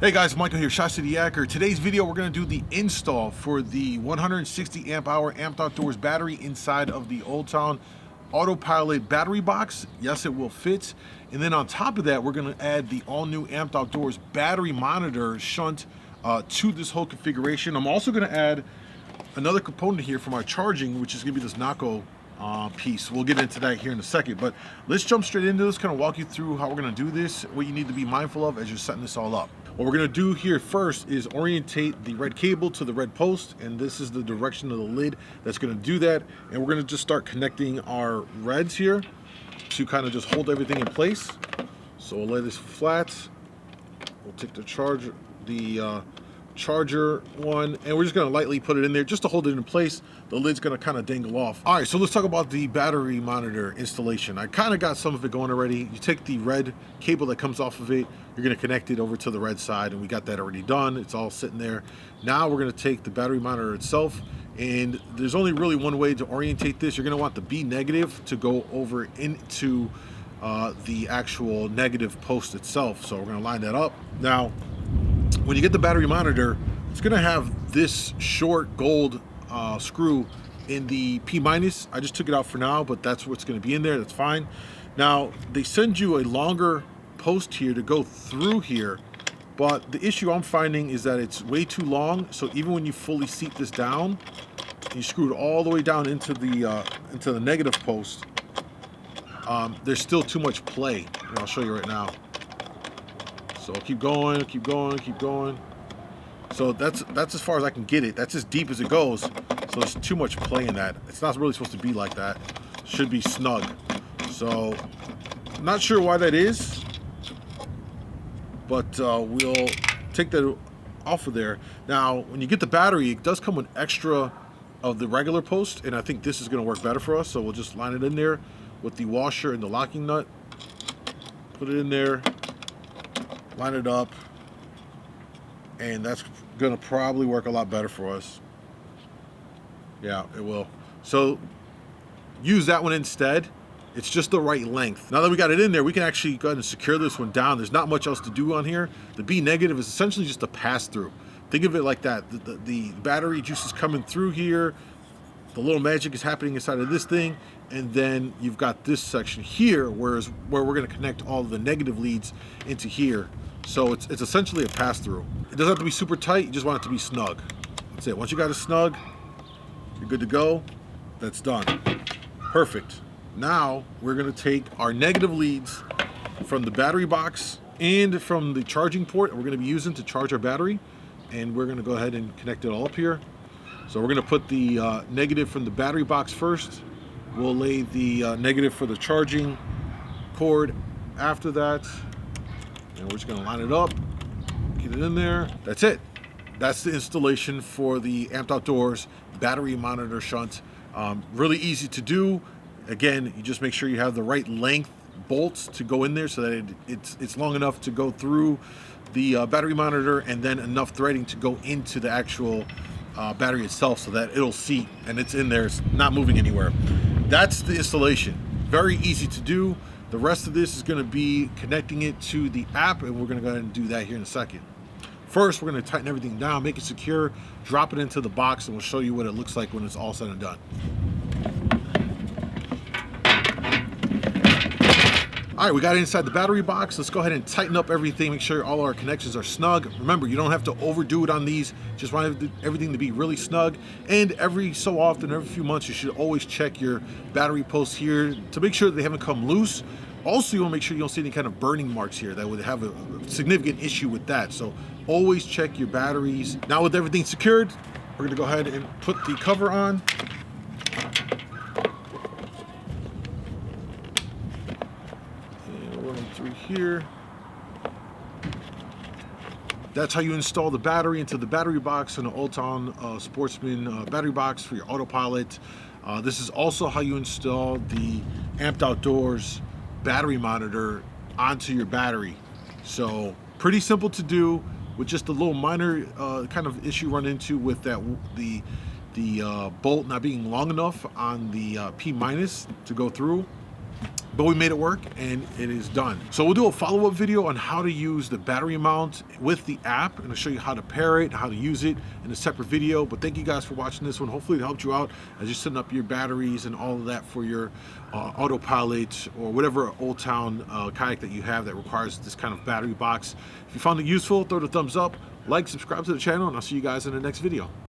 Hey guys, Michael here, ChiCityYaker. Today's video, we're going to do the install for the 160 amp hour Amped Outdoors battery inside of the Old Town Autopilot battery box. Yes, it will fit. And then on top of that, we're going to add the all new Amped Outdoors battery monitor shunt to this whole configuration. I'm also going to add another component here for my charging, which is going to be this Naco piece. We'll get into that here in a second, but let's jump straight into this, kind of walk you through how we're going to do this, what you need to be mindful of as you're setting this all up. What we're going to do here first is orientate the red cable to the red post, and this is the direction of the lid that's going to do that. And we're going to just start connecting our reds here to kind of just hold everything in place. So we'll lay this flat. We'll take the charger one, and we're just going to lightly put it in there just to hold it in place. The lid's going to kind of dangle off. All right, so let's talk about the battery monitor installation. I kind of got some of it going already. You take the red cable that comes off of it, you're going to connect it over to the red side, and we got that already done. It's all sitting there. Now we're going to take the battery monitor itself, and there's only really one way to orientate this. You're going to want the B negative to go over into the actual negative post itself. So we're going to line that up. Now, when you get the battery monitor, it's going to have this short gold screw in the P minus. I just took it out for now, but that's what's going to be in there. That's fine. Now, they send you a longer post here to go through here, but the issue I'm finding is that it's way too long. So even when you fully seat this down, you screw it all the way down into the negative post, there's still too much play. And I'll show you right now. So keep going, keep going, keep going. So that's as far as I can get it. That's as deep as it goes. So there's too much play in that. It's not really supposed to be like that. It should be snug. So not sure why that is, but we'll take that off of there. Now, when you get the battery, it does come with extra of the regular post, and I think this is going to work better for us. So we'll just line it in there with the washer and the locking nut. Put it in there. Line it up, and that's gonna probably work a lot better for us. Yeah, it will. So use that one instead. It's just the right length. Now that we got it in there, we can actually go ahead and secure this one down. There's not much else to do on here. The B negative is essentially just a pass through. Think of it like that. The battery juice is coming through here. The little magic is happening inside of this thing, and then you've got this section here, where we're going to connect all of the negative leads into here. So it's essentially a pass-through. It doesn't have to be super tight, you just want it to be snug. That's it. Once you got it snug, you're good to go. That's done. Perfect. Now we're going to take our negative leads from the battery box and from the charging port we're going to be using to charge our battery, and we're going to go ahead and connect it all up here. So we're going to put the negative from the battery box first. We'll lay the negative for the charging cord after that. And we're just going to line it up, get it in there. That's it. That's the installation for the Amped Outdoors battery monitor shunt. Really easy to do. Again, you just make sure you have the right length bolts to go in there so that it's long enough to go through the battery monitor, and then enough threading to go into the actual battery itself so that it'll seat and it's in there. It's not moving anywhere. That's the installation. Very easy to do. The rest of this is going to be connecting it to the app, and we're going to go ahead and do that here in a second. First, we're going to tighten everything down, make it secure, drop it into the box, and we'll show you what it looks like when it's all said and done. All right, we got it inside the battery box. Let's go ahead and tighten up everything, make sure all our connections are snug. Remember, you don't have to overdo it on these. Just want everything to be really snug. And every so often, every few months, you should always check your battery posts here to make sure that they haven't come loose. Also, you want to make sure you don't see any kind of burning marks here. That would have a significant issue with that. So always check your batteries. Now with everything secured, we're going to go ahead and put the cover on. Through here. That's how you install the battery into the battery box in an Old Town Sportsman battery box for your autopilot. This is also how you install the Amped Outdoors battery monitor onto your battery. So pretty simple to do, with just a little minor kind of issue run into with that the bolt not being long enough on the P minus to go through. but we made it work and it is done. So we'll do a follow-up video on how to use the battery mount with the app, and I'll show you how to pair it, how to use it in a separate video. But thank you guys for watching this one. Hopefully it helped you out as you're setting up your batteries and all of that for your autopilot or whatever Old Town kayak that you have that requires this kind of battery box. If you found it useful, throw it a thumbs up, like, subscribe to the channel, and I'll see you guys in the next video.